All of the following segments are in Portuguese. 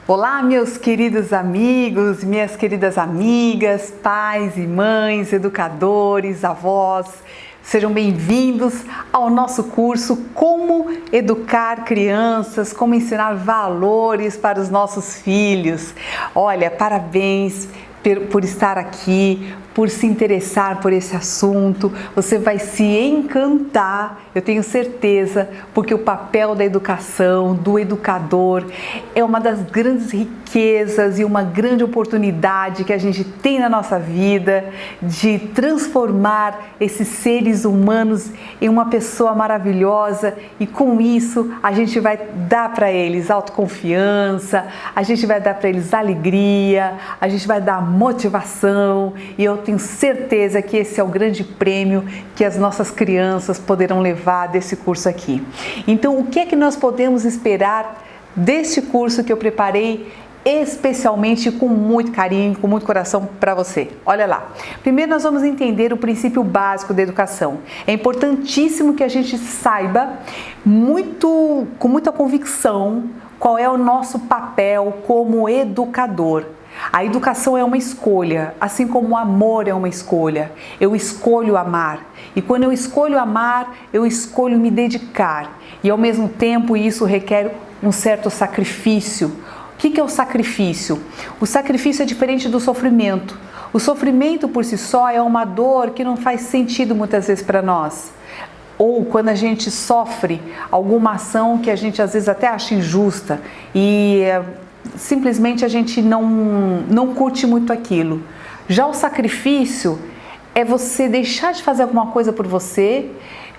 Olá, meus queridos amigos, minhas queridas amigas, pais e mães, educadores, avós, sejam bem-vindos ao nosso curso Como Educar Crianças, Como Ensinar Valores para os Nossos Filhos. Olha, parabéns por estar aqui, por se interessar por esse assunto. Você vai se encantar, eu tenho certeza, porque o papel da educação, do educador, é uma das grandes riquezas e uma grande oportunidade que a gente tem na nossa vida de transformar esses seres humanos em uma pessoa maravilhosa, e com isso a gente vai dar para eles autoconfiança, a gente vai dar para eles alegria, a gente vai dar motivação, e eu tenho certeza que esse é o grande prêmio que as nossas crianças poderão levar desse curso aqui. Então, o que é que nós podemos esperar deste curso que eu preparei especialmente com muito carinho, com muito coração para você? Olha lá. Primeiro nós vamos entender o princípio básico da educação. É importantíssimo que a gente saiba com muita convicção qual é o nosso papel como educador. A educação é uma escolha, assim como o amor é uma escolha. Eu escolho amar. E quando eu escolho amar, eu escolho me dedicar. E ao mesmo tempo isso requer um certo sacrifício. O que é o sacrifício? O sacrifício é diferente do sofrimento. O sofrimento por si só é uma dor que não faz sentido muitas vezes para nós. Ou quando a gente sofre alguma ação que a gente às vezes até acha injusta e simplesmente a gente não curte muito aquilo. Já o sacrifício é você deixar de fazer alguma coisa por você,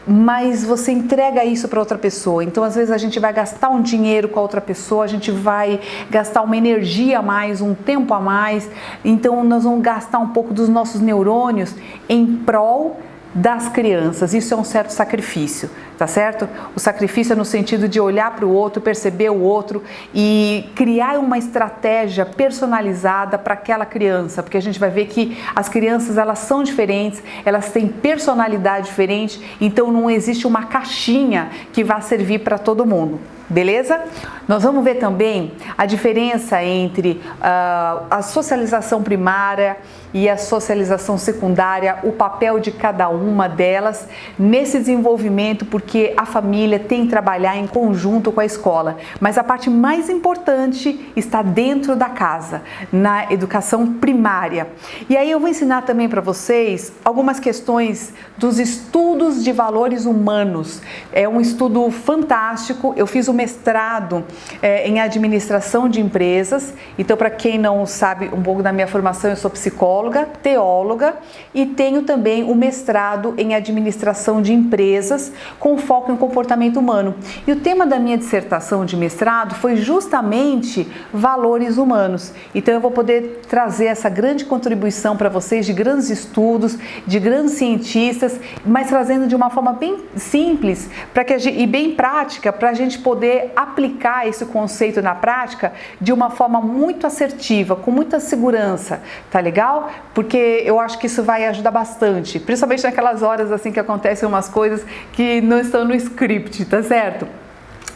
mas você entrega isso para outra pessoa. Então, às vezes, a gente vai gastar um dinheiro com a outra pessoa, a gente vai gastar uma energia a mais, um tempo a mais. Então, nós vamos gastar um pouco dos nossos neurônios em prol das crianças. Isso é um certo sacrifício, tá certo? O sacrifício é no sentido de olhar para o outro, perceber o outro e criar uma estratégia personalizada para aquela criança, porque a gente vai ver que as crianças, elas são diferentes, elas têm personalidade diferente, então não existe uma caixinha que vá servir para todo mundo. Beleza? Nós vamos ver também a diferença entre a socialização primária e a socialização secundária, o papel de cada uma delas nesse desenvolvimento, porque a família tem que trabalhar em conjunto com a escola. Mas a parte mais importante está dentro da casa, na educação primária. E aí eu vou ensinar também para vocês algumas questões dos estudos de valores humanos. É um estudo fantástico. Eu fiz o mestrado em administração de empresas. Então, para quem não sabe um pouco da minha formação, eu sou psicóloga, teóloga e tenho também o mestrado em administração de empresas com foco em comportamento humano. E o tema da minha dissertação de mestrado foi justamente valores humanos. Então, eu vou poder trazer essa grande contribuição para vocês de grandes estudos, de grandes cientistas, mas trazendo de uma forma bem simples e bem prática para a gente poder aplicar esse conceito na prática de uma forma muito assertiva, com muita segurança, tá legal? Porque eu acho que isso vai ajudar bastante, principalmente naquelas horas assim que acontecem umas coisas que não estão no script, tá certo?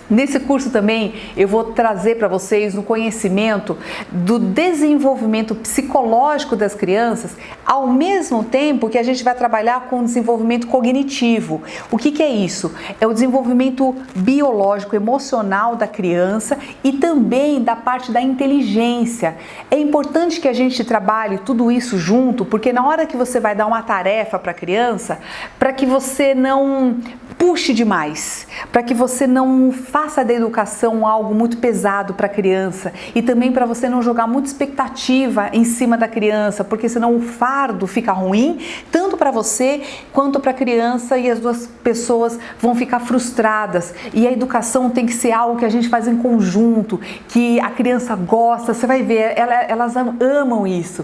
Nesse curso também eu vou trazer para vocês um conhecimento do desenvolvimento psicológico das crianças, ao mesmo tempo que a gente vai trabalhar com o desenvolvimento cognitivo. O que é isso? É o desenvolvimento biológico, emocional da criança e também da parte da inteligência. É importante que a gente trabalhe tudo isso junto, porque na hora que você vai dar uma tarefa para a criança, para que você não puxe demais, para que você não faça da educação algo muito pesado para a criança e também para você não jogar muita expectativa em cima da criança, porque senão o fardo fica ruim, tanto para você quanto para a criança, e as duas pessoas vão ficar frustradas. E a educação tem que ser algo que a gente faz em conjunto, que a criança gosta, você vai ver, elas amam isso.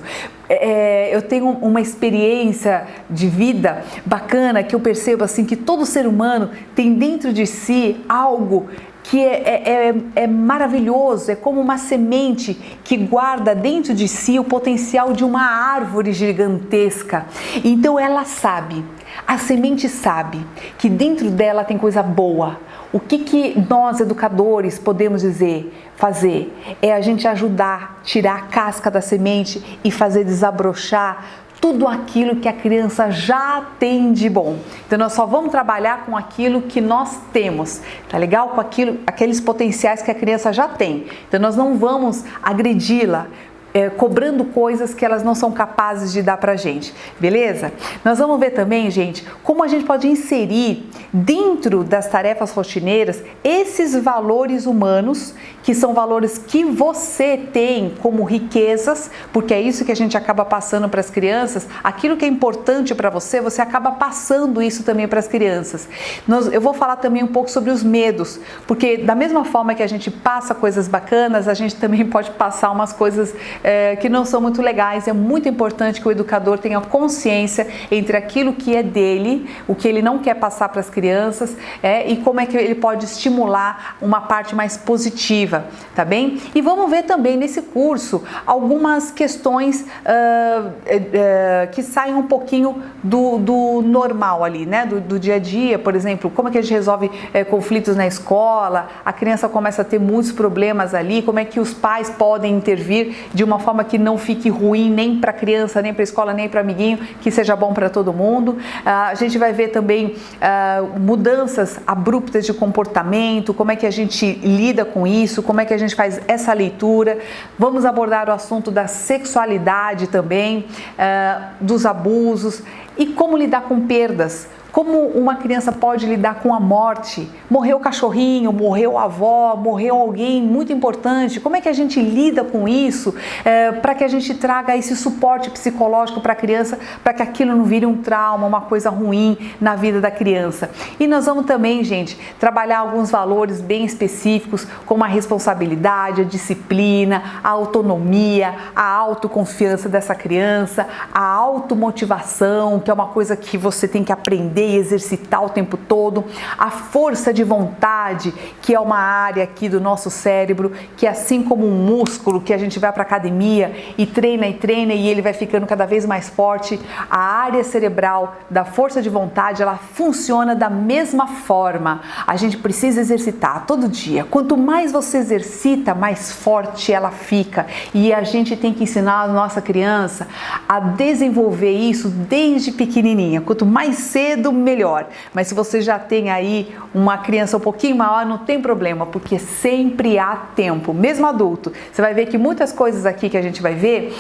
Eu tenho uma experiência de vida bacana que eu percebo assim que todo ser humano tem dentro de si algo que é maravilhoso, é como uma semente que guarda dentro de si o potencial de uma árvore gigantesca. Então ela sabe A semente sabe que dentro dela tem coisa boa. O que nós, educadores, podemos fazer? É a gente ajudar, tirar a casca da semente e fazer desabrochar tudo aquilo que a criança já tem de bom. Então nós só vamos trabalhar com aquilo que nós temos, tá legal? Com aqueles potenciais que a criança já tem. Então nós não vamos agredi-la cobrando coisas que elas não são capazes de dar pra gente, beleza? Nós vamos ver também, gente, como a gente pode inserir dentro das tarefas rotineiras esses valores humanos, que são valores que você tem como riquezas, porque é isso que a gente acaba passando para as crianças. Aquilo que é importante para você, você acaba passando isso também para as crianças. Eu vou falar também um pouco sobre os medos, porque da mesma forma que a gente passa coisas bacanas, a gente também pode passar umas coisas que não são muito legais. É muito importante que o educador tenha consciência entre aquilo que é dele, o que ele não quer passar para as crianças, e como é que ele pode estimular uma parte mais positiva, tá bem? E vamos ver também nesse curso algumas questões que saem um pouquinho do normal ali, né? Do dia a dia, por exemplo, como é que a gente resolve conflitos na escola, a criança começa a ter muitos problemas ali, como é que os pais podem intervir de uma forma que não fique ruim nem para a criança, nem para a escola, nem para o amiguinho, que seja bom para todo mundo. A gente vai ver também mudanças abruptas de comportamento, como é que a gente lida com isso, como é que a gente faz essa leitura. Vamos abordar o assunto da sexualidade também, dos abusos e como lidar com perdas. Como uma criança pode lidar com a morte? Morreu o cachorrinho, morreu a avó, morreu alguém muito importante. Como é que a gente lida com isso para que a gente traga esse suporte psicológico para a criança, para que aquilo não vire um trauma, uma coisa ruim na vida da criança? E nós vamos também, gente, trabalhar alguns valores bem específicos, como a responsabilidade, a disciplina, a autonomia, a autoconfiança dessa criança, a automotivação, que é uma coisa que você tem que aprender e exercitar o tempo todo, a força de vontade, que é uma área aqui do nosso cérebro, que assim como um músculo que a gente vai para academia e treina e ele vai ficando cada vez mais forte, a área cerebral da força de vontade, ela funciona da mesma forma. A gente precisa exercitar todo dia. Quanto mais você exercita, mais forte ela fica, e a gente tem que ensinar a nossa criança a desenvolver isso desde pequenininha. Quanto mais cedo, melhor. Mas se você já tem aí uma criança um pouquinho maior, não tem problema, porque sempre há tempo. Mesmo adulto, você vai ver que muitas coisas aqui que a gente vai ver,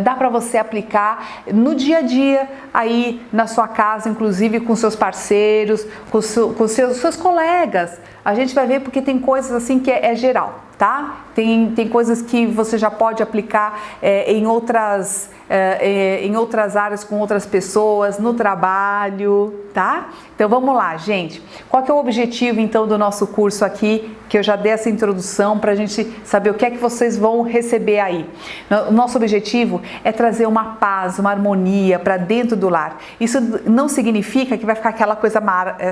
dá para você aplicar no dia a dia, aí na sua casa, inclusive com seus parceiros, com seus colegas. A gente vai ver porque tem coisas assim que é geral, tá? Tem coisas que você já pode aplicar em outras áreas com outras pessoas, no trabalho, tá? Então vamos lá, gente. Qual que é o objetivo então do nosso curso aqui, que eu já dei essa introdução para a gente saber o que é que vocês vão receber aí. O nosso objetivo é trazer uma paz, uma harmonia para dentro do lar. Isso não significa que vai ficar aquela coisa,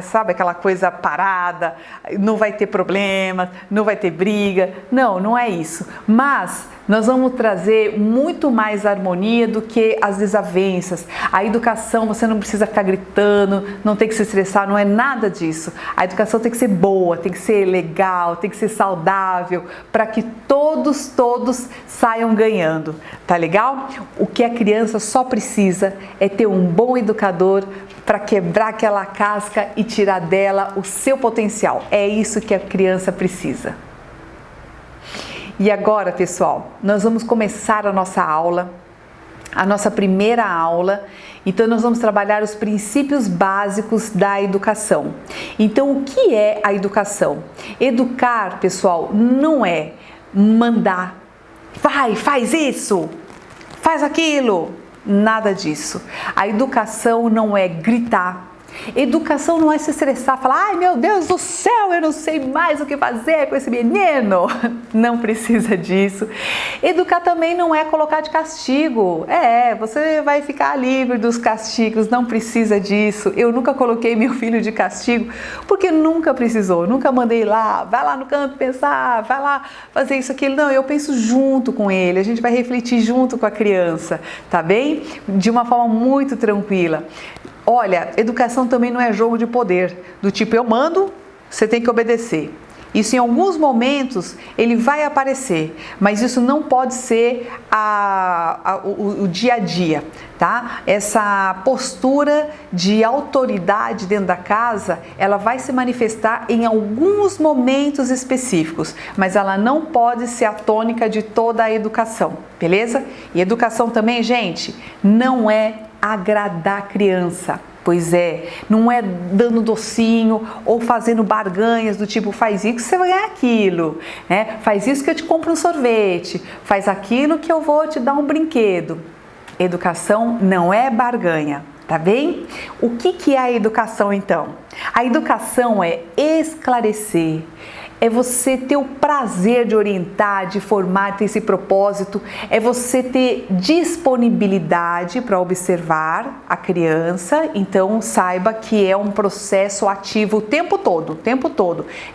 sabe, aquela coisa parada, não vai ter problema, não vai ter briga. Não é isso. Mas nós vamos trazer muito mais harmonia do que as desavenças. A educação, você não precisa ficar gritando, não tem que se estressar, não é nada disso. A educação tem que ser boa, tem que ser legal, tem que ser saudável, para que todos saiam ganhando, tá legal? O que a criança só precisa é ter um bom educador para quebrar aquela casca e tirar dela o seu potencial. É isso que a criança precisa. E agora, pessoal, nós vamos começar a nossa aula, a nossa primeira aula. Então nós vamos trabalhar os princípios básicos da educação. Então o que é a educação? Educar, pessoal, não é mandar, faz isso, faz aquilo, nada disso. A educação não é gritar. Educação não é se estressar, falar, ai meu Deus do céu, eu não sei mais o que fazer com esse menino. Não precisa disso. Educar também não é colocar de castigo. Você vai ficar livre dos castigos, não precisa disso. Eu nunca coloquei meu filho de castigo, porque nunca precisou, nunca mandei lá, vai lá no canto pensar, vai lá fazer isso, aquilo. Não, eu penso junto com ele, a gente vai refletir junto com a criança, tá bem? De uma forma muito tranquila. Olha, educação também não é jogo de poder, do tipo eu mando, você tem que obedecer. Isso em alguns momentos ele vai aparecer, mas isso não pode ser o dia a dia, tá? Essa postura de autoridade dentro da casa, ela vai se manifestar em alguns momentos específicos, mas ela não pode ser a tônica de toda a educação, beleza? E educação também, gente, não é agradar a criança. Pois é, não é dando docinho ou fazendo barganhas do tipo faz isso que você vai ganhar aquilo, né? Faz isso que eu te compro um sorvete, faz aquilo que eu vou te dar um brinquedo. Educação não é barganha, tá bem? O que é a educação então? A educação é esclarecer, é você ter o prazer de orientar, de formar, ter esse propósito, é você ter disponibilidade para observar a criança, então saiba que é um processo ativo o tempo todo,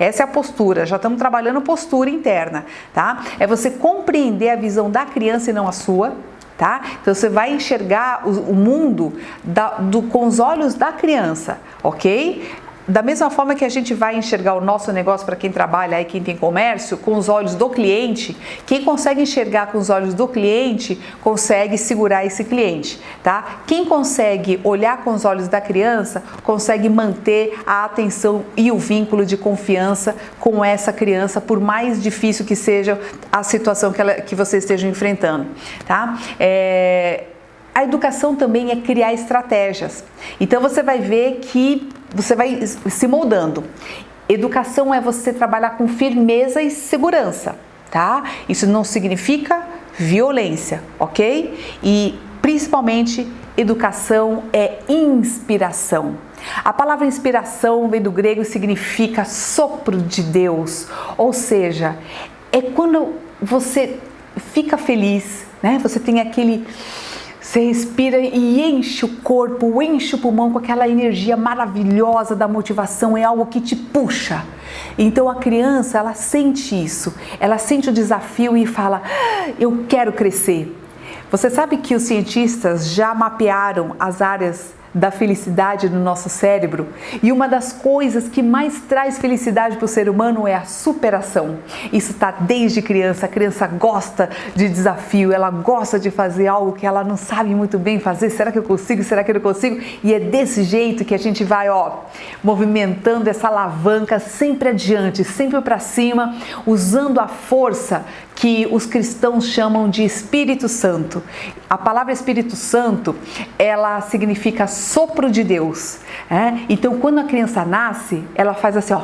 Essa é a postura, já estamos trabalhando postura interna, tá? É você compreender a visão da criança e não a sua, tá? Então você vai enxergar o mundo com os olhos da criança, ok? Da mesma forma que a gente vai enxergar o nosso negócio para quem trabalha e quem tem comércio, com os olhos do cliente, quem consegue enxergar com os olhos do cliente, consegue segurar esse cliente, tá? Quem consegue olhar com os olhos da criança, consegue manter a atenção e o vínculo de confiança com essa criança, por mais difícil que seja a situação que você esteja enfrentando, tá? A educação também é criar estratégias. Então você vai ver que você vai se moldando. Educação é você trabalhar com firmeza e segurança, tá? Isso não significa violência, ok? E principalmente educação é inspiração. A palavra inspiração vem do grego e significa sopro de Deus, ou seja, é quando você fica feliz, né? Você tem aquele... Você respira e enche o corpo, enche o pulmão com aquela energia maravilhosa da motivação, é algo que te puxa. Então a criança, ela sente isso, ela sente o desafio e fala, eu quero crescer. Você sabe que os cientistas já mapearam as áreas da felicidade no nosso cérebro e uma das coisas que mais traz felicidade para o ser humano é a superação. Isso está desde criança, a criança gosta de desafio, ela gosta de fazer algo que ela não sabe muito bem fazer, será que eu consigo, será que eu não consigo? E é desse jeito que a gente vai, movimentando essa alavanca sempre adiante, sempre para cima, usando a força que os cristãos chamam de Espírito Santo. A palavra Espírito Santo, ela significa sopro de Deus. Então, quando a criança nasce, ela faz assim,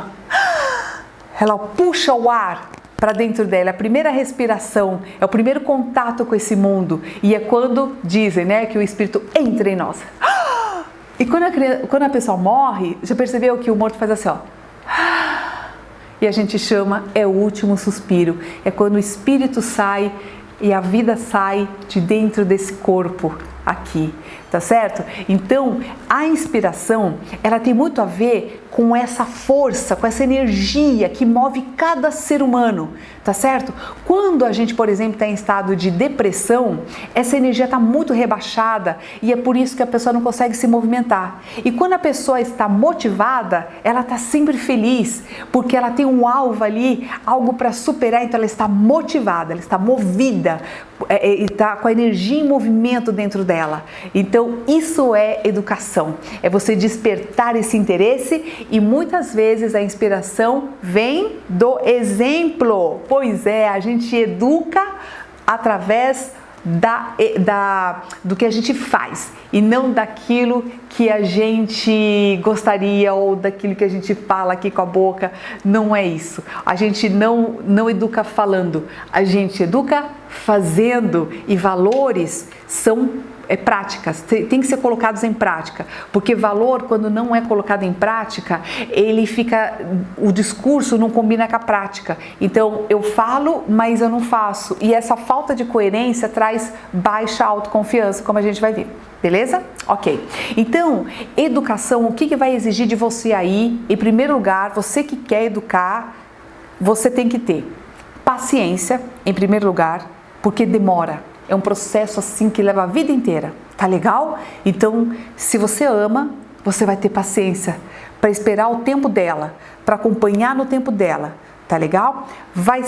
ela puxa o ar para dentro dela, a primeira respiração, é o primeiro contato com esse mundo. E é quando dizem, que o Espírito entra em nós. E quando a pessoa morre, já percebeu que o morto faz assim, e a gente chama, é o último suspiro. É quando o espírito sai e a vida sai de dentro desse corpo aqui, tá certo? Então, a inspiração, ela tem muito a ver com essa força, com essa energia que move cada ser humano, tá certo? Quando a gente, por exemplo, está em estado de depressão, essa energia está muito rebaixada e é por isso que a pessoa não consegue se movimentar. E quando a pessoa está motivada, ela está sempre feliz, porque ela tem um alvo ali, algo para superar, então ela está motivada, ela está movida, está com a energia em movimento dentro dela. Então, isso é educação, é você despertar esse interesse e muitas vezes a inspiração vem do exemplo. Pois é, a gente educa através do que a gente faz e não daquilo que a gente gostaria ou daquilo que a gente fala aqui com a boca. Não é isso. A gente não educa falando, a gente educa fazendo, e valores são práticas, tem que ser colocados em prática, porque valor, quando não é colocado em prática, o discurso não combina com a prática. Então eu falo, mas eu não faço, e essa falta de coerência traz baixa autoconfiança, como a gente vai ver, beleza? Ok, então educação, o que vai exigir de você aí? Em primeiro lugar, você que quer educar, você tem que ter paciência, em primeiro lugar, porque demora. É um processo assim que leva a vida inteira, tá legal? Então, se você ama, você vai ter paciência para esperar o tempo dela, para acompanhar no tempo dela, tá legal? Vai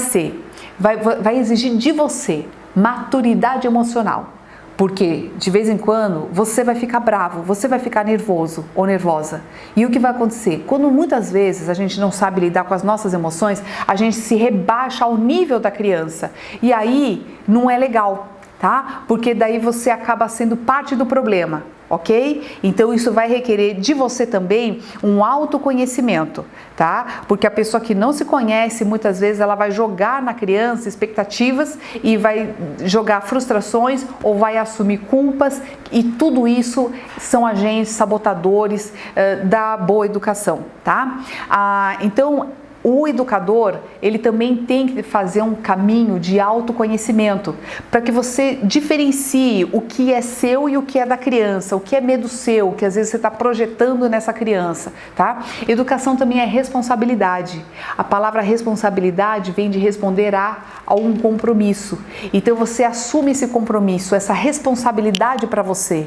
exigir de você maturidade emocional, porque de vez em quando você vai ficar bravo, você vai ficar nervoso ou nervosa. E o que vai acontecer? Quando muitas vezes a gente não sabe lidar com as nossas emoções, a gente se rebaixa ao nível da criança. E aí não é legal, tá? Porque daí você acaba sendo parte do problema. Ok? Então isso vai requerer de você também um autoconhecimento, tá? Porque a pessoa que não se conhece, muitas vezes ela vai jogar na criança expectativas e vai jogar frustrações ou vai assumir culpas, e tudo isso são agentes sabotadores da boa educação, tá? Então, o educador, ele também tem que fazer um caminho de autoconhecimento, para que você diferencie o que é seu e o que é da criança, o que é medo seu, que às vezes você está projetando nessa criança, tá? Educação também é responsabilidade. A palavra responsabilidade vem de responder a um compromisso. Então você assume esse compromisso, essa responsabilidade para você.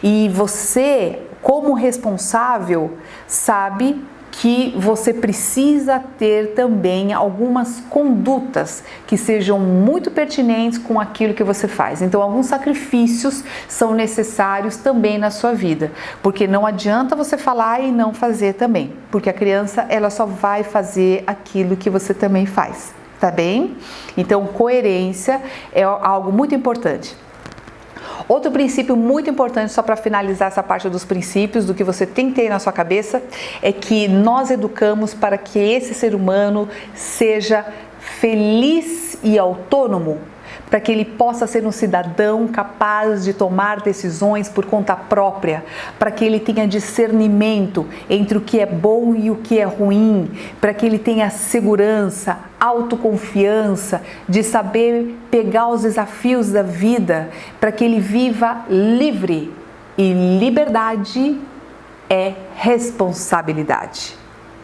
E você, como responsável, sabe que você precisa ter também algumas condutas que sejam muito pertinentes com aquilo que você faz. Então, alguns sacrifícios são necessários também na sua vida, porque não adianta você falar e não fazer também, porque a criança, ela só vai fazer aquilo que você também faz, tá bem? Então, coerência é algo muito importante. Outro princípio muito importante, só para finalizar essa parte dos princípios, do que você tem que ter na sua cabeça, é que nós educamos para que esse ser humano seja feliz e autônomo, para que ele possa ser um cidadão capaz de tomar decisões por conta própria, para que ele tenha discernimento entre o que é bom e o que é ruim, para que ele tenha segurança, autoconfiança, de saber pegar os desafios da vida, para que ele viva livre. E liberdade é responsabilidade.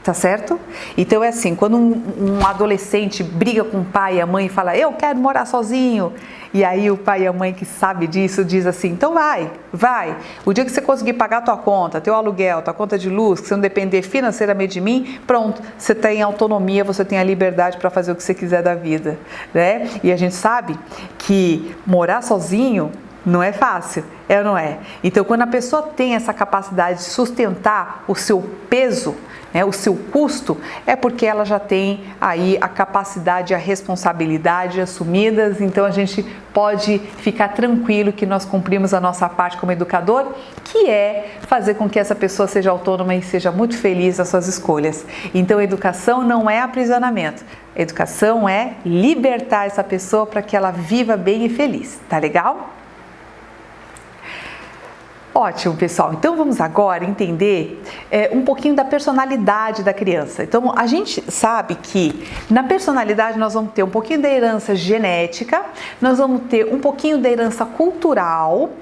Tá certo? Então é assim, quando um adolescente briga com o pai e a mãe e fala, eu quero morar sozinho, e aí o pai e a mãe que sabe disso diz assim, então vai, o dia que você conseguir pagar a tua conta, teu aluguel, tua conta de luz, que você não depender financeiramente de mim, pronto, você tem autonomia, você tem a liberdade para fazer o que você quiser da vida, né? E a gente sabe que morar sozinho não é fácil, é ou não é? Então, quando a pessoa tem essa capacidade de sustentar o seu peso, né, o seu custo, é porque ela já tem aí a capacidade e a responsabilidade assumidas. Então, a gente pode ficar tranquilo que nós cumprimos a nossa parte como educador, que é fazer com que essa pessoa seja autônoma e seja muito feliz nas suas escolhas. Então, educação não é aprisionamento. Educação é libertar essa pessoa para que ela viva bem e feliz. Tá legal? Ótimo, pessoal. Então vamos agora entender um pouquinho da personalidade da criança. Então a gente sabe que na personalidade nós vamos ter um pouquinho da herança genética, nós vamos ter um pouquinho da herança cultural,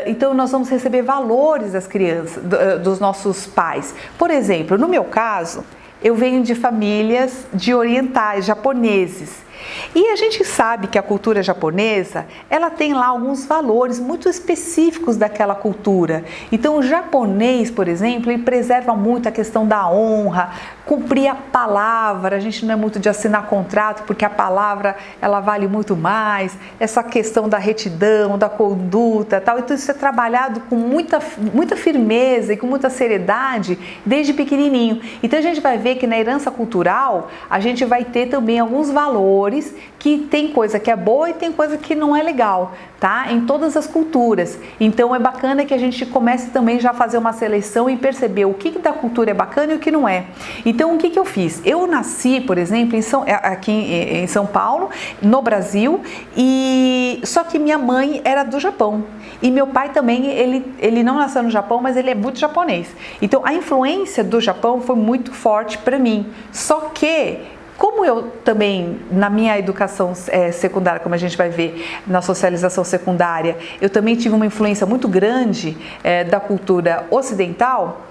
então nós vamos receber valores das crianças, dos nossos pais. Por exemplo, no meu caso, eu venho de famílias de orientais, japoneses. E a gente sabe que a cultura japonesa, ela tem lá alguns valores muito específicos daquela cultura. Então o japonês, por exemplo, ele preserva muito a questão da honra, cumprir a palavra. A gente não é muito de assinar contrato porque a palavra, ela vale muito mais. Essa questão da retidão, da conduta, tal. Então isso é trabalhado com muita firmeza e com muita seriedade desde pequenininho. Então a gente vai ver que na herança cultural, a gente vai ter também alguns valores que tem coisa que é boa e tem coisa que não é legal, tá? Em todas as culturas. Então é bacana que a gente comece também já a fazer uma seleção e perceber o que da cultura é bacana e o que não é. Então o que eu fiz? Eu nasci, por exemplo, aqui em São Paulo, no Brasil, e só que minha mãe era do Japão. E meu pai também, ele não nasceu no Japão, mas ele é muito japonês. Então a influência do Japão foi muito forte para mim. Só que como eu também, na minha educação secundária, como a gente vai ver na socialização secundária, eu também tive uma influência muito grande da cultura ocidental,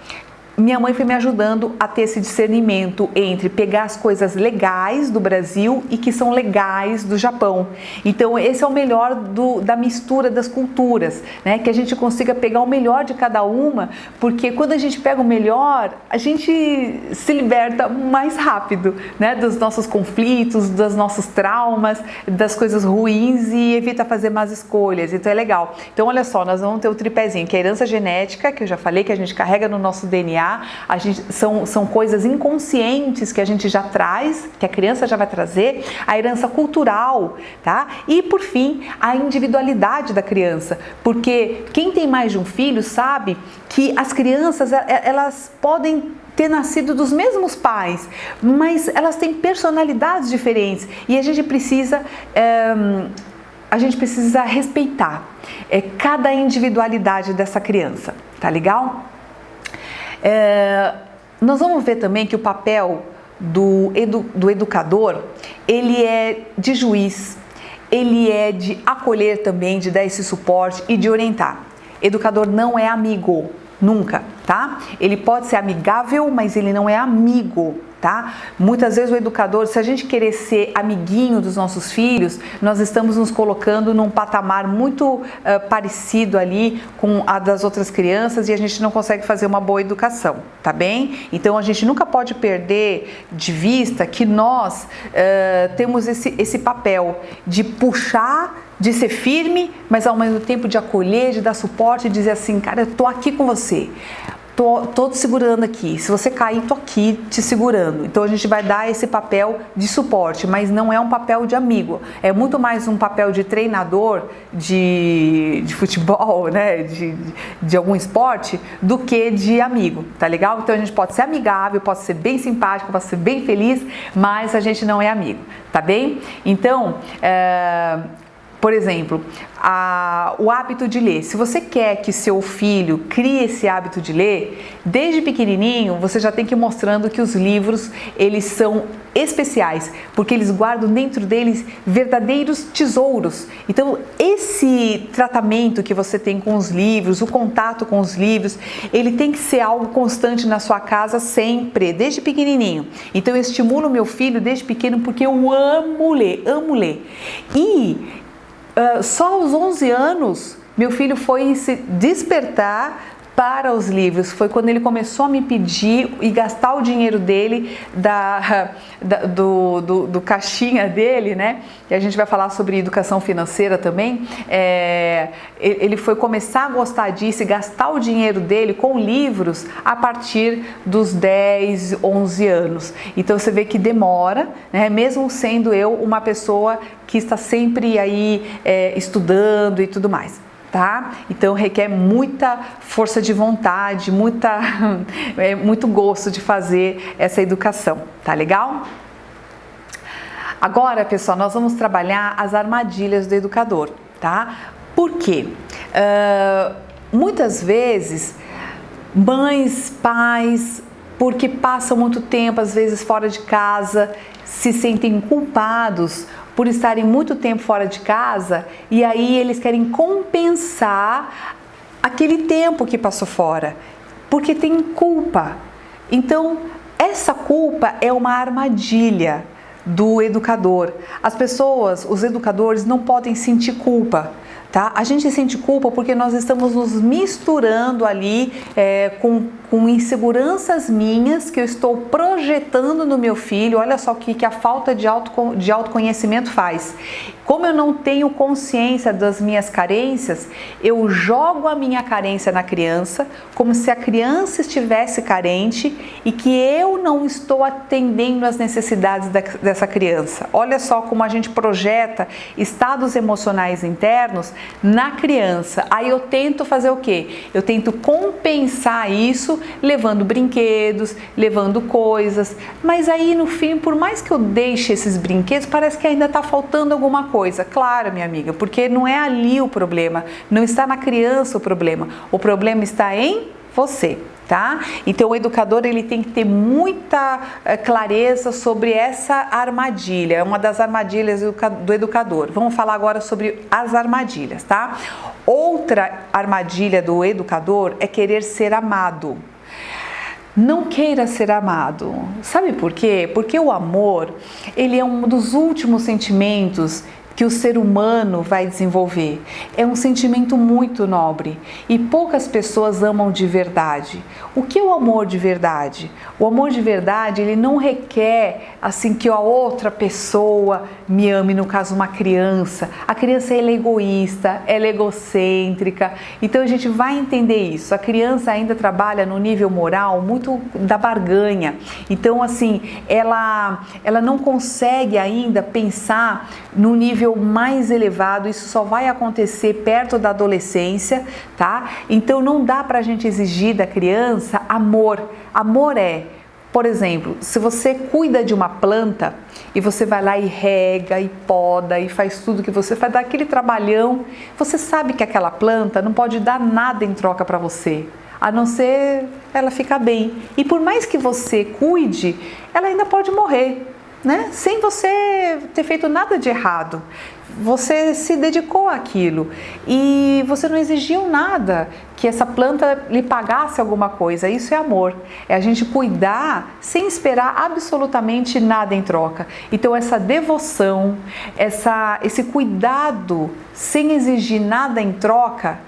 minha mãe foi me ajudando a ter esse discernimento entre pegar as coisas legais do Brasil e que são legais do Japão. Então esse é o melhor da mistura das culturas, né? Que a gente consiga pegar o melhor de cada uma, porque quando a gente pega o melhor, a gente se liberta mais rápido, né? Dos nossos conflitos, dos nossos traumas, das coisas ruins e evita fazer más escolhas. Então é legal. Então olha só, nós vamos ter o tripézinho, que é a herança genética, que eu já falei, que a gente carrega no nosso DNA. São coisas inconscientes que a gente já traz, que a criança já vai trazer, a herança cultural, tá? E por fim, a individualidade da criança, porque quem tem mais de um filho sabe que as crianças, elas podem ter nascido dos mesmos pais, mas elas têm personalidades diferentes e a gente precisa respeitar cada individualidade dessa criança, tá legal? Nós vamos ver também que o papel do educador, ele é de juiz, ele é de acolher também, de dar esse suporte e de orientar. Educador não é amigo, nunca, tá? Ele pode ser amigável, mas ele não é amigo, tá? Muitas vezes o educador, se a gente querer ser amiguinho dos nossos filhos, nós estamos nos colocando num patamar muito parecido ali com a das outras crianças e a gente não consegue fazer uma boa educação, tá bem? Então a gente nunca pode perder de vista que nós temos esse papel de puxar, de ser firme, mas ao mesmo tempo de acolher, de dar suporte, de dizer assim, cara, eu tô aqui com você. Tô te segurando aqui, se você cair, tô aqui te segurando. Então a gente vai dar esse papel de suporte, mas não é um papel de amigo, é muito mais um papel de treinador de futebol, né, de algum esporte, do que de amigo, tá legal? Então a gente pode ser amigável, pode ser bem simpático, pode ser bem feliz, mas a gente não é amigo, tá bem? Então, por exemplo, o hábito de ler. Se você quer que seu filho crie esse hábito de ler, desde pequenininho você já tem que ir mostrando que os livros, eles são especiais, porque eles guardam dentro deles verdadeiros tesouros. Então, esse tratamento que você tem com os livros, o contato com os livros, ele tem que ser algo constante na sua casa sempre, desde pequenininho. Então, eu estimulo meu filho desde pequeno porque eu amo ler, amo ler. E só aos 11 anos, meu filho foi se despertar para os livros. Foi quando ele começou a me pedir e gastar o dinheiro dele, do caixinha dele, né? E a gente vai falar sobre educação financeira também. Ele foi começar a gostar disso e gastar o dinheiro dele com livros a partir dos 10, 11 anos. Então você vê que demora, né? Mesmo sendo eu uma pessoa que está sempre aí estudando e tudo mais. Tá? Então requer muita força de vontade, muito gosto de fazer essa educação, tá legal? Agora, pessoal, nós vamos trabalhar as armadilhas do educador, tá? Por quê? Muitas vezes, mães, pais, porque passam muito tempo, às vezes, fora de casa, se sentem culpados por estarem muito tempo fora de casa e aí eles querem compensar aquele tempo que passou fora, porque tem culpa. Então, essa culpa é uma armadilha do educador. As pessoas, os educadores não podem sentir culpa. Tá? A gente sente culpa porque nós estamos nos misturando ali com inseguranças minhas que eu estou projetando no meu filho. Olha só o que a falta de autoconhecimento faz. Como eu não tenho consciência das minhas carências, eu jogo a minha carência na criança, como se a criança estivesse carente e que eu não estou atendendo às necessidades dessa criança. Olha só como a gente projeta estados emocionais internos na criança. Aí eu tento fazer o quê? Eu tento compensar isso levando brinquedos, levando coisas, mas aí no fim, por mais que eu deixe esses brinquedos, parece que ainda está faltando alguma coisa. Claro, minha amiga, porque não é ali o problema, não está na criança o problema está em você. Tá? Então o educador ele tem que ter muita clareza sobre essa armadilha, é uma das armadilhas do educador. Vamos falar agora sobre as armadilhas, tá? Outra armadilha do educador é querer ser amado. Não queira ser amado. Sabe por quê? Porque o amor, ele é um dos últimos sentimentos que o ser humano vai desenvolver. É um sentimento muito nobre e poucas pessoas amam de verdade. O que é o amor de verdade? O amor de verdade, ele não requer assim que a outra pessoa me ame, no caso uma criança. A criança ela é egoísta, ela é egocêntrica. Então a gente vai entender isso. A criança ainda trabalha no nível moral muito da barganha. Então assim, ela não consegue ainda pensar no nível mais elevado. Isso só vai acontecer perto da adolescência, tá? Então não dá pra gente exigir da criança amor. Amor é, por exemplo, se você cuida de uma planta e você vai lá e rega e poda e faz tudo que você faz, dá aquele trabalhão, você sabe que aquela planta não pode dar nada em troca para você, a não ser ela ficar bem. E por mais que você cuide, ela ainda pode morrer, né? Sem você ter feito nada de errado. Você se dedicou àquilo e você não exigiu nada que essa planta lhe pagasse alguma coisa. Isso é amor, é a gente cuidar sem esperar absolutamente nada em troca. Então essa devoção, esse cuidado sem exigir nada em troca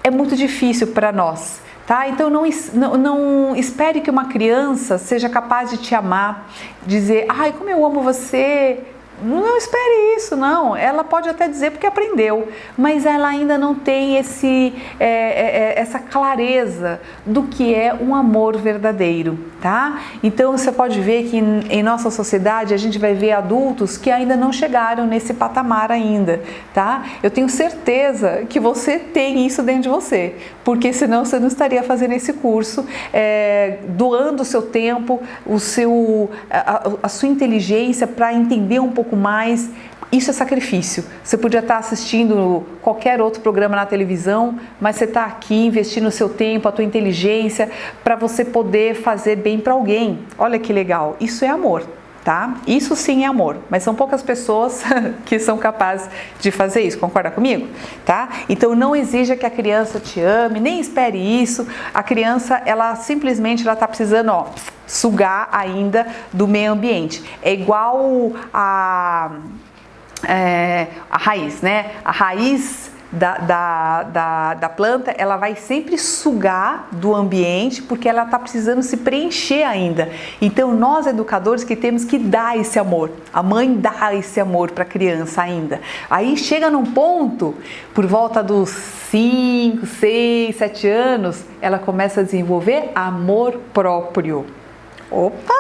é muito difícil para nós. Tá? Então não espere que uma criança seja capaz de te amar, dizer, ai, como eu amo você. Não espere isso, não. Ela pode até dizer porque aprendeu, mas ela ainda não tem essa clareza do que é um amor verdadeiro, tá? Então você pode ver que em nossa sociedade a gente vai ver adultos que ainda não chegaram nesse patamar ainda, tá? Eu tenho certeza que você tem isso dentro de você, porque senão você não estaria fazendo esse curso, doando o seu tempo, a sua inteligência para entender um pouco mais. Isso é sacrifício. Você podia estar assistindo qualquer outro programa na televisão, mas você está aqui investindo o seu tempo, a tua inteligência para você poder fazer bem para alguém. Olha que legal. Isso é amor, tá? Isso sim é amor, mas são poucas pessoas que são capazes de fazer isso. Concorda comigo? Tá? Então não exija que a criança te ame, nem espere isso. A criança, ela simplesmente está precisando, sugar ainda do meio ambiente. É igual a raiz, né? A raiz da planta, ela vai sempre sugar do ambiente porque ela está precisando se preencher ainda. Então nós educadores que temos que dar esse amor, a mãe dá esse amor para a criança ainda. Aí chega num ponto, por volta dos 5, 6, 7 anos, ela começa a desenvolver amor próprio. Opa!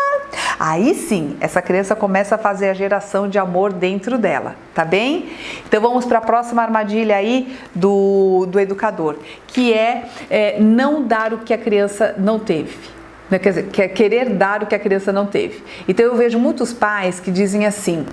Aí sim, essa criança começa a fazer a geração de amor dentro dela, tá bem? Então vamos para a próxima armadilha aí do educador, que é não dar o que a criança não teve. Quer dizer, querer dar o que a criança não teve. Então eu vejo muitos pais que dizem assim,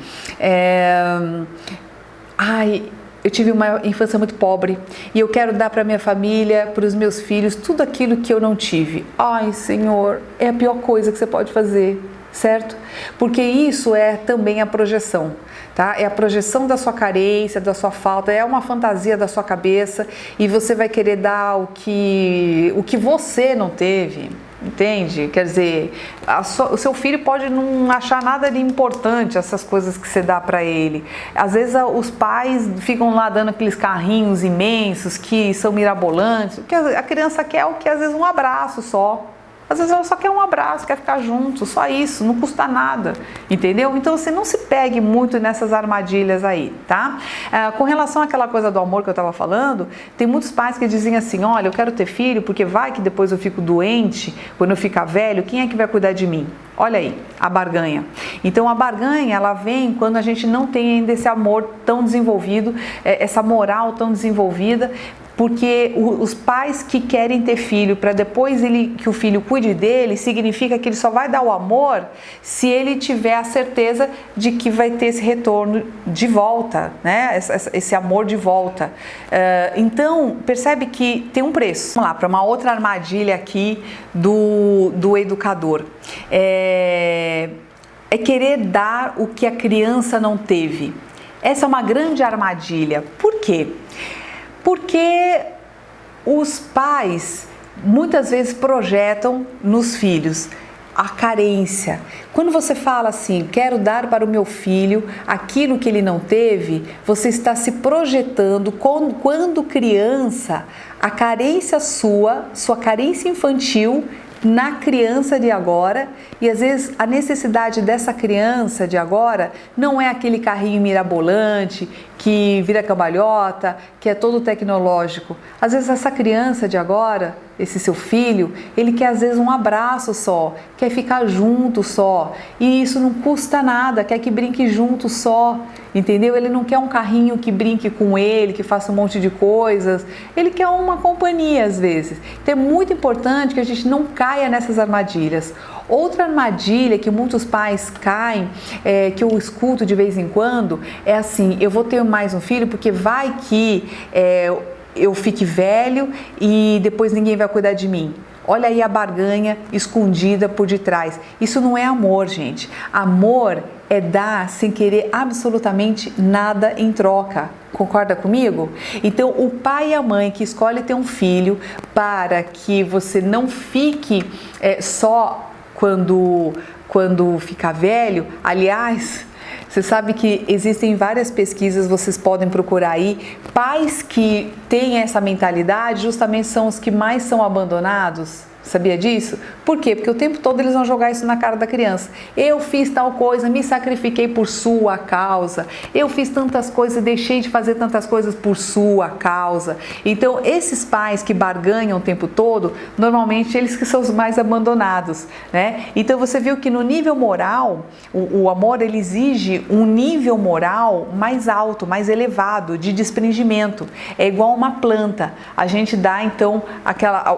eu tive uma infância muito pobre e eu quero dar para minha família, para os meus filhos, tudo aquilo que eu não tive. Ai, Senhor, é a pior coisa que você pode fazer, certo? Porque isso é também a projeção, tá? É a projeção da sua carência, da sua falta, é uma fantasia da sua cabeça e você vai querer dar o que você não teve. Entende? Quer dizer, o seu filho pode não achar nada de importante essas coisas que você dá para ele. Às vezes os pais ficam lá dando aqueles carrinhos imensos que são mirabolantes. O que a criança quer é o que às vezes um abraço só. Às vezes ela só quer um abraço, quer ficar junto, só isso, não custa nada, entendeu? Então você não se pegue muito nessas armadilhas aí, tá? Com relação àquela coisa do amor que eu estava falando, tem muitos pais que dizem assim, olha, eu quero ter filho porque vai que depois eu fico doente, quando eu ficar velho, quem é que vai cuidar de mim? Olha aí, a barganha. Então a barganha, ela vem quando a gente não tem ainda esse amor tão desenvolvido, essa moral tão desenvolvida, porque os pais que querem ter filho para depois que o filho cuide dele, significa que ele só vai dar o amor se ele tiver a certeza de que vai ter esse retorno de volta, né? Esse amor de volta. Então, percebe que tem um preço. Vamos lá, para uma outra armadilha aqui do educador. É querer dar o que a criança não teve. Essa é uma grande armadilha. Por quê? Porque os pais muitas vezes projetam nos filhos a carência. Quando você fala assim, quero dar para o meu filho aquilo que ele não teve, você está se projetando quando criança, a carência sua carência infantil na criança de agora, e às vezes a necessidade dessa criança de agora não é aquele carrinho mirabolante que vira cambalhota, que é todo tecnológico. Às vezes essa criança de agora, esse seu filho, ele quer às vezes um abraço só, quer ficar junto só, e isso não custa nada, quer que brinque junto só, entendeu? Ele não quer um carrinho que brinque com ele, que faça um monte de coisas, ele quer uma companhia às vezes. Então é muito importante que a gente não caia nessas armadilhas. Outra armadilha que muitos pais caem, que eu escuto de vez em quando, é assim, eu vou ter mais um filho porque vai que eu fique velho e depois ninguém vai cuidar de mim. Olha aí a barganha escondida por detrás. Isso não é amor, gente. Amor é dar sem querer absolutamente nada em troca. Concorda comigo? Então, o pai e a mãe que escolhe ter um filho para que você não fique só quando ficar velho. Aliás, você sabe que existem várias pesquisas, vocês podem procurar aí. Pais que têm essa mentalidade justamente são os que mais são abandonados. Sabia disso? Por quê? Porque o tempo todo eles vão jogar isso na cara da criança. Eu fiz tal coisa, me sacrifiquei por sua causa. Eu fiz tantas coisas, deixei de fazer tantas coisas por sua causa. Então, esses pais que barganham o tempo todo, normalmente eles que são os mais abandonados, né? Então, você viu que no nível moral, o amor ele exige um nível moral mais alto, mais elevado, de desprendimento. É igual uma planta. A gente dá, então,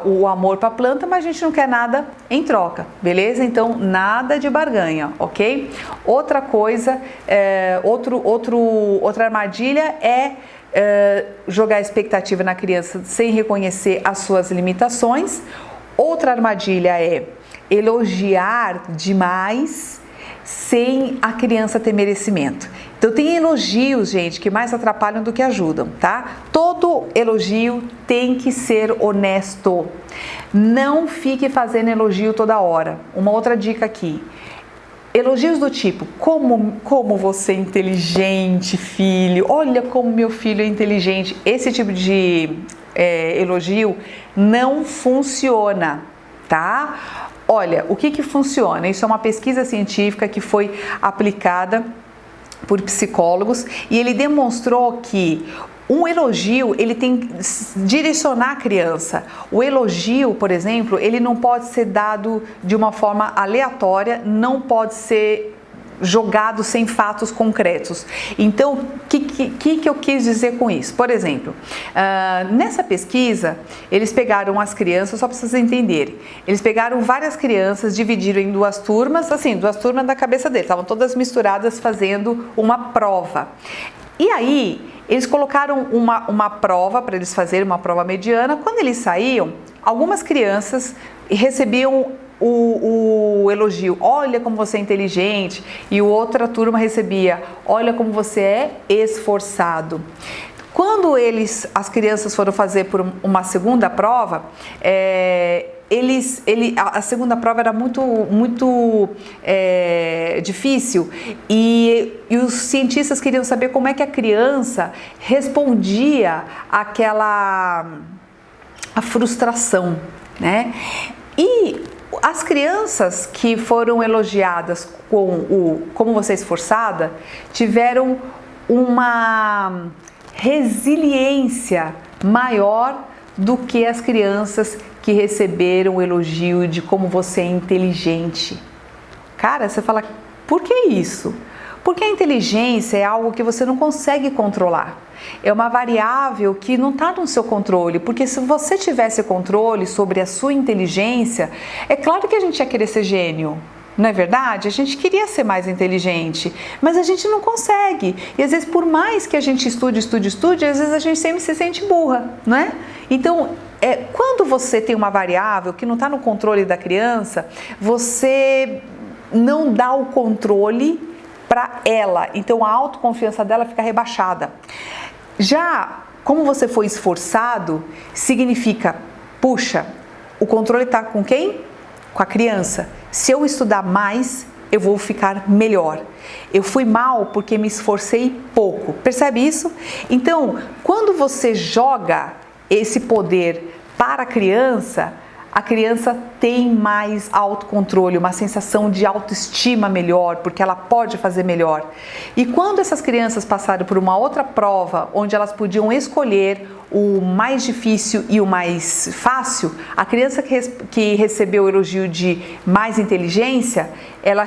o amor para a planta, mas a gente não quer nada em troca, beleza? Então, nada de barganha, ok? Outra coisa, outra armadilha é jogar expectativa na criança sem reconhecer as suas limitações. Outra armadilha é elogiar demais sem a criança ter merecimento. Então tem elogios, gente, que mais atrapalham do que ajudam, tá? Todo elogio tem que ser honesto. Não fique fazendo elogio toda hora. Uma outra dica aqui. Elogios do tipo, como você é inteligente, filho. Olha como meu filho é inteligente. Esse tipo de elogio não funciona, tá? Olha, o que funciona? Isso é uma pesquisa científica que foi aplicada por psicólogos e ele demonstrou que um elogio, ele tem que direcionar a criança. O elogio, por exemplo, ele não pode ser dado de uma forma aleatória, não pode ser jogado sem fatos concretos. Então, o que eu quis dizer com isso? Por exemplo, nessa pesquisa, eles pegaram as crianças, só para vocês entenderem, eles pegaram várias crianças, dividiram em duas turmas, assim, duas turmas da cabeça deles, estavam todas misturadas fazendo uma prova. E aí, eles colocaram uma prova para eles fazerem, uma prova mediana. Quando eles saíam, algumas crianças recebiam o elogio, olha como você é inteligente, e outra turma recebia, olha como você é esforçado. Quando as crianças foram fazer por uma segunda prova, a segunda prova era muito difícil e os cientistas queriam saber como é que a criança respondia a frustração, né? E as crianças que foram elogiadas com como você é esforçada tiveram uma resiliência maior do que as crianças que receberam o elogio de como você é inteligente. Cara, você fala, por que isso? Porque a inteligência é algo que você não consegue controlar. É uma variável que não está no seu controle, porque se você tivesse controle sobre a sua inteligência, é claro que a gente ia querer ser gênio. Não é verdade? A gente queria ser mais inteligente, mas a gente não consegue. E às vezes, por mais que a gente estude, às vezes a gente sempre se sente burra, não é? Então, quando você tem uma variável que não está no controle da criança, você não dá o controle para ela. Então, a autoconfiança dela fica rebaixada. Já como você foi esforçado, significa, puxa, O controle está com quem? Com a criança. Se eu estudar mais, eu vou ficar melhor. Eu fui mal porque me esforcei pouco. Percebe isso? Então, quando você joga esse poder para a criança tem mais autocontrole, uma sensação de autoestima melhor, porque ela pode fazer melhor. E quando essas crianças passaram por uma outra prova, onde elas podiam escolher o mais difícil e o mais fácil, a criança que recebeu o elogio de mais inteligência, ela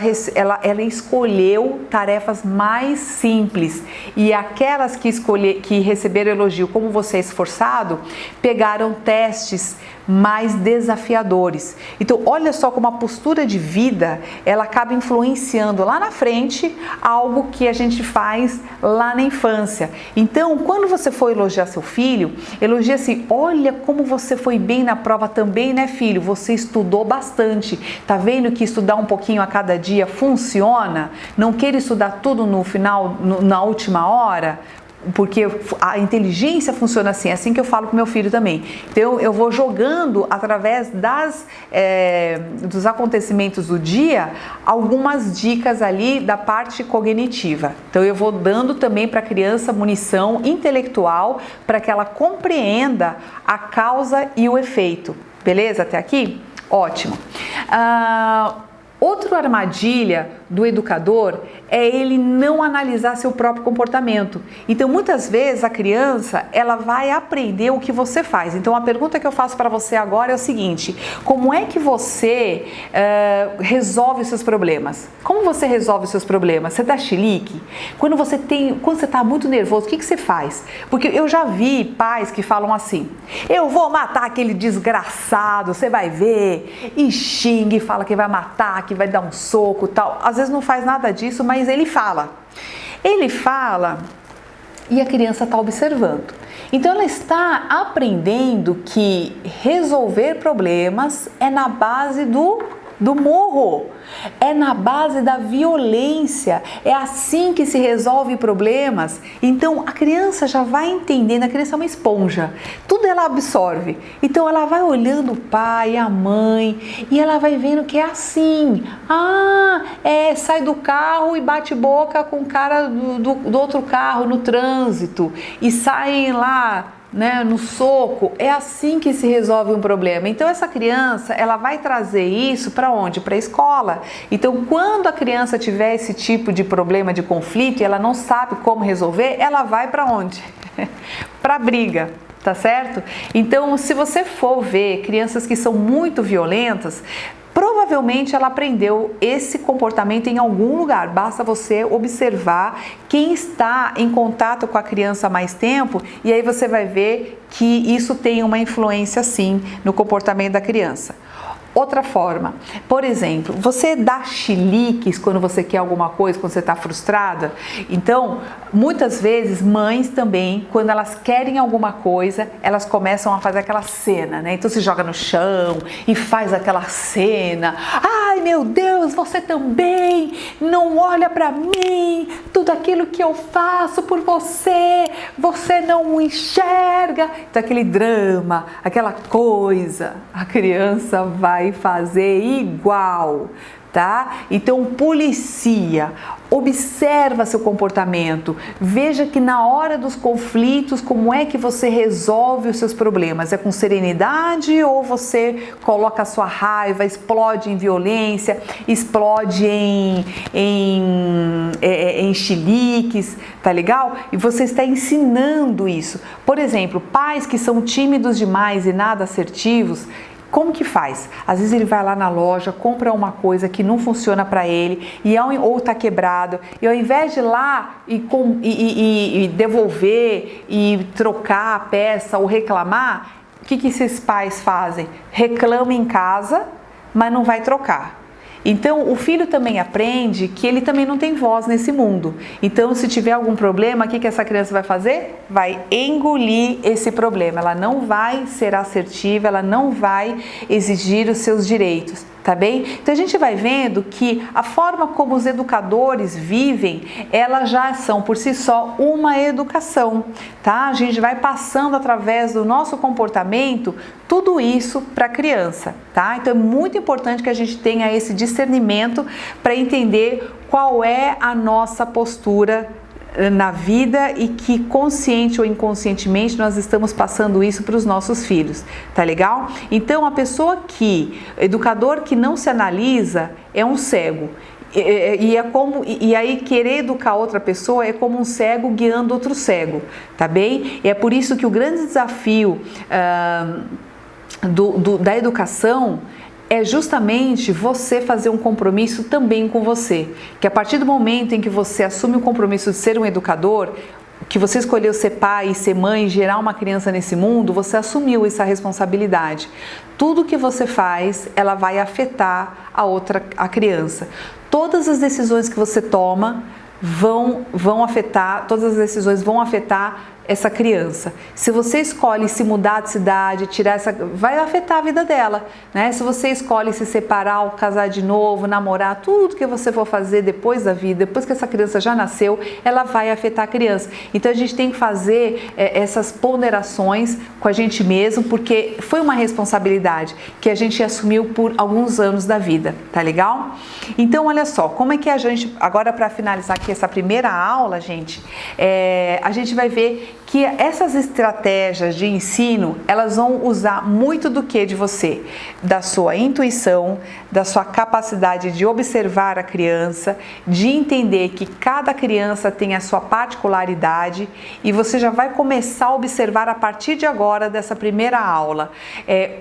escolheu tarefas mais simples. E aquelas que receberam elogio como você é esforçado, pegaram testes mais desafiadores. Então, olha só como a postura de vida, ela acaba influenciando lá na frente algo que a gente faz lá na infância. Então, quando você for elogiar seu filho, elogia assim: olha como você foi bem na prova também, né, filho? Você estudou bastante. Tá vendo que estudar um pouquinho a cada dia funciona? Não queira estudar tudo no final, na última hora. Porque a inteligência funciona assim, é assim que eu falo com meu filho também. Então eu vou jogando através dos acontecimentos do dia algumas dicas ali da parte cognitiva. Então eu vou dando também para a criança munição intelectual para que ela compreenda a causa e o efeito. Beleza? Até aqui? Ótimo. Outra armadilha do educador é ele não analisar seu próprio comportamento. Então, muitas vezes a criança, ela vai aprender o que você faz. Então, a pergunta que eu faço para você agora é o seguinte: como é que você resolve os seus problemas? Como você resolve os seus problemas? Você dá chilique? Quando você está muito nervoso, o que você faz? Porque eu já vi pais que falam assim: eu vou matar aquele desgraçado, você vai ver, e xinga e fala que vai matar, que vai dar um soco, tal. Às vezes não faz nada disso, mas ele fala e a criança está observando. Então ela está aprendendo que resolver problemas é na base do murro, é na base da violência, é assim que se resolve problemas. Então a criança já vai entendendo, a criança é uma esponja, tudo ela absorve. Então ela vai olhando o pai, a mãe, e ela vai vendo que é assim. Sai do carro e bate boca com o cara do outro carro no trânsito e saem lá, né, no soco. É assim que se resolve um problema. Então essa criança, ela vai trazer isso para onde? Para a escola. Então quando a criança tiver esse tipo de problema, de conflito, e ela não sabe como resolver, ela vai para onde? Para briga. Tá certo? Então, se você for ver crianças que são muito violentas, provavelmente ela aprendeu esse comportamento em algum lugar. Basta você observar quem está em contato com a criança há mais tempo e aí você vai ver que isso tem uma influência sim no comportamento da criança. Outra forma, por exemplo, você dá chiliques quando você quer alguma coisa, quando você está frustrada? Então, muitas vezes, mães também, quando elas querem alguma coisa, elas começam a fazer aquela cena, né? Então, se joga no chão e faz aquela cena. Ai, meu Deus, você também não olha para mim, tudo aquilo que eu faço por você, você não enxerga. Então, aquele drama, aquela coisa, a criança vai fazer igual, tá? Então policia, observa seu comportamento, veja que na hora dos conflitos, como é que você resolve os seus problemas? É com serenidade ou você coloca a sua raiva, explode em violência, explode em chiliques, tá legal? E você está ensinando isso. Por exemplo, pais que são tímidos demais e nada assertivos, como que faz? Às vezes ele vai lá na loja, compra uma coisa que não funciona para ele ou está quebrado, e ao invés de ir lá e devolver e trocar a peça ou reclamar, o que esses pais fazem? Reclama em casa, mas não vai trocar. Então, o filho também aprende que ele também não tem voz nesse mundo. Então, se tiver algum problema, o que essa criança vai fazer? Vai engolir esse problema. Ela não vai ser assertiva, ela não vai exigir os seus direitos. tá bem? Então a gente vai vendo que a forma como os educadores vivem, elas já são por si só uma educação, tá? A gente vai passando através do nosso comportamento tudo isso para a criança, tá? Então é muito importante que a gente tenha esse discernimento para entender qual é a nossa postura na vida e que consciente ou inconscientemente nós estamos passando isso para os nossos filhos, tá legal? Então educador que não se analisa é um cego. E aí querer educar outra pessoa é como um cego guiando outro cego, tá bem? E é por isso que o grande desafio da educação é justamente você fazer um compromisso também com você, que a partir do momento em que você assume o compromisso de ser um educador, que você escolheu ser pai, ser mãe, gerar uma criança nesse mundo, você assumiu essa responsabilidade. Tudo que você faz, ela vai afetar a criança. Todas as decisões que você toma vão afetar, todas as decisões vão afetar essa criança. Se você escolhe se mudar de cidade, vai afetar a vida dela, né? Se você escolhe se separar ou casar de novo, namorar, tudo que você for fazer depois da vida, depois que essa criança já nasceu, ela vai afetar a criança. Então a gente tem que fazer essas ponderações com a gente mesmo, porque foi uma responsabilidade que a gente assumiu por alguns anos da vida, tá legal? Então olha só, como é que a gente, agora para finalizar aqui essa primeira aula, gente, a gente vai ver que essas estratégias de ensino, elas vão usar muito do que de você? Da sua intuição, da sua capacidade de observar a criança, de entender que cada criança tem a sua particularidade e você já vai começar a observar a partir de agora, dessa primeira aula,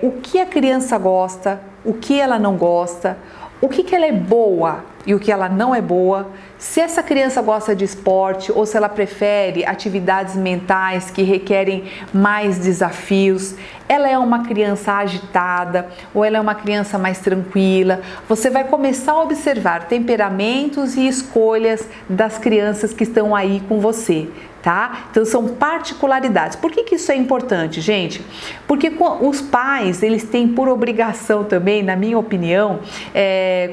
o que a criança gosta, o que ela não gosta, o que ela é boa e o que ela não é boa, se essa criança gosta de esporte ou se ela prefere atividades mentais que requerem mais desafios, ela é uma criança agitada ou ela é uma criança mais tranquila. Você vai começar a observar temperamentos e escolhas das crianças que estão aí com você, tá? Então são particularidades. Por que isso é importante, gente? Porque os pais, eles têm por obrigação também, na minha opinião,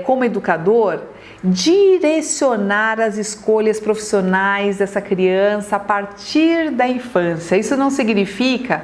como educador, direcionar as escolhas profissionais dessa criança a partir da infância. Isso não significa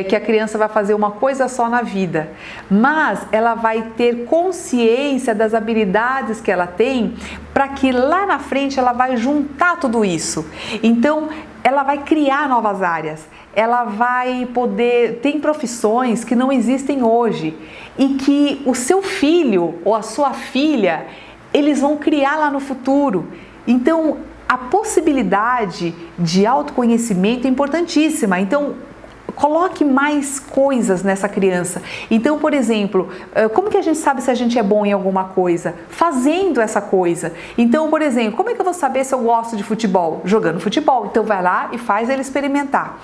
que a criança vai fazer uma coisa só na vida, mas ela vai ter consciência das habilidades que ela tem para que lá na frente ela vai juntar tudo isso. Então, ela vai criar novas áreas, ela vai poder... Tem profissões que não existem hoje e que o seu filho ou a sua filha, eles vão criar lá no futuro. Então, a possibilidade de autoconhecimento é importantíssima. Então, coloque mais coisas nessa criança. Então, por exemplo, como que a gente sabe se a gente é bom em alguma coisa? Fazendo essa coisa. Então, por exemplo, como é que eu vou saber se eu gosto de futebol? Jogando futebol. Então, vai lá e faz ele experimentar.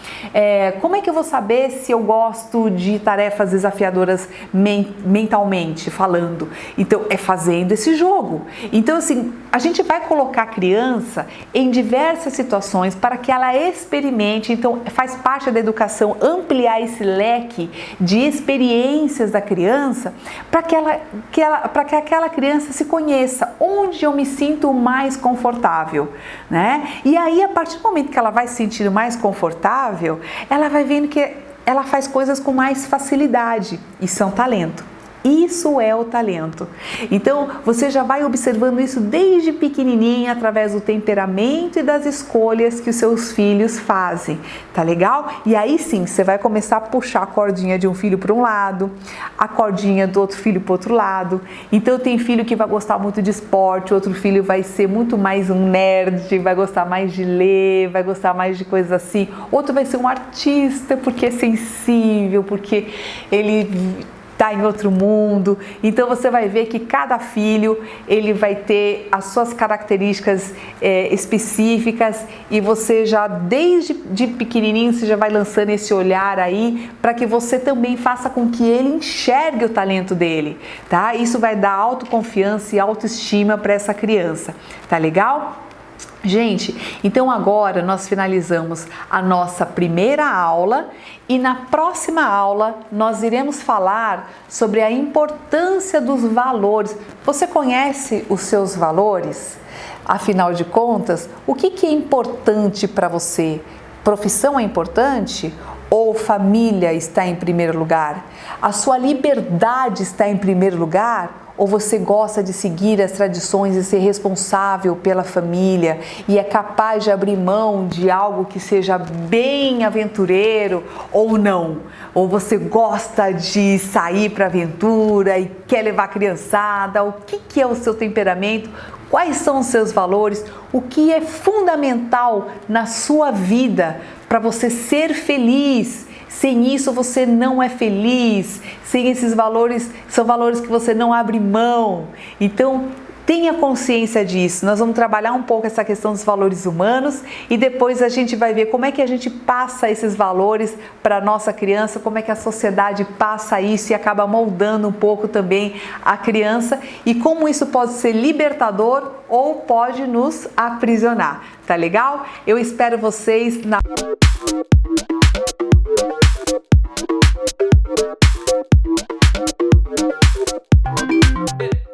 Como é que eu vou saber se eu gosto de tarefas desafiadoras mentalmente falando? Então, é fazendo esse jogo. Então, assim, a gente vai colocar a criança em diversas situações para que ela experimente. Então, faz parte da educação ampliar esse leque de experiências da criança para que aquela criança se conheça, onde eu me sinto mais confortável, né? E aí, a partir do momento que ela vai se sentindo mais confortável, ela vai vendo que ela faz coisas com mais facilidade. Isso é um talento. Isso é o talento. Então, você já vai observando isso desde pequenininha, através do temperamento e das escolhas que os seus filhos fazem, tá legal? E aí sim, você vai começar a puxar a cordinha de um filho para um lado, a cordinha do outro filho para o outro lado. Então, tem filho que vai gostar muito de esporte, outro filho vai ser muito mais um nerd, vai gostar mais de ler, vai gostar mais de coisas assim. Outro vai ser um artista, porque é sensível, porque ele está em outro mundo. Então você vai ver que cada filho ele vai ter as suas características específicas e você já desde de pequenininho você já vai lançando esse olhar aí para que você também faça com que ele enxergue o talento dele, tá? Isso vai dar autoconfiança e autoestima para essa criança, tá legal? Gente, então agora nós finalizamos a nossa primeira aula e na próxima aula nós iremos falar sobre a importância dos valores. Você conhece os seus valores? Afinal de contas, o que é importante para você? Profissão é importante? Ou família está em primeiro lugar? A sua liberdade está em primeiro lugar? Ou você gosta de seguir as tradições e ser responsável pela família e é capaz de abrir mão de algo que seja bem aventureiro ou não? Ou você gosta de sair para aventura e quer levar a criançada? O que é o seu temperamento? Quais são os seus valores? O que é fundamental na sua vida para você ser feliz? Sem isso você não é feliz, sem esses valores, são valores que você não abre mão. Então, tenha consciência disso. Nós vamos trabalhar um pouco essa questão dos valores humanos e depois a gente vai ver como é que a gente passa esses valores para a nossa criança, como é que a sociedade passa isso e acaba moldando um pouco também a criança e como isso pode ser libertador ou pode nos aprisionar. Tá legal? Eu espero vocês na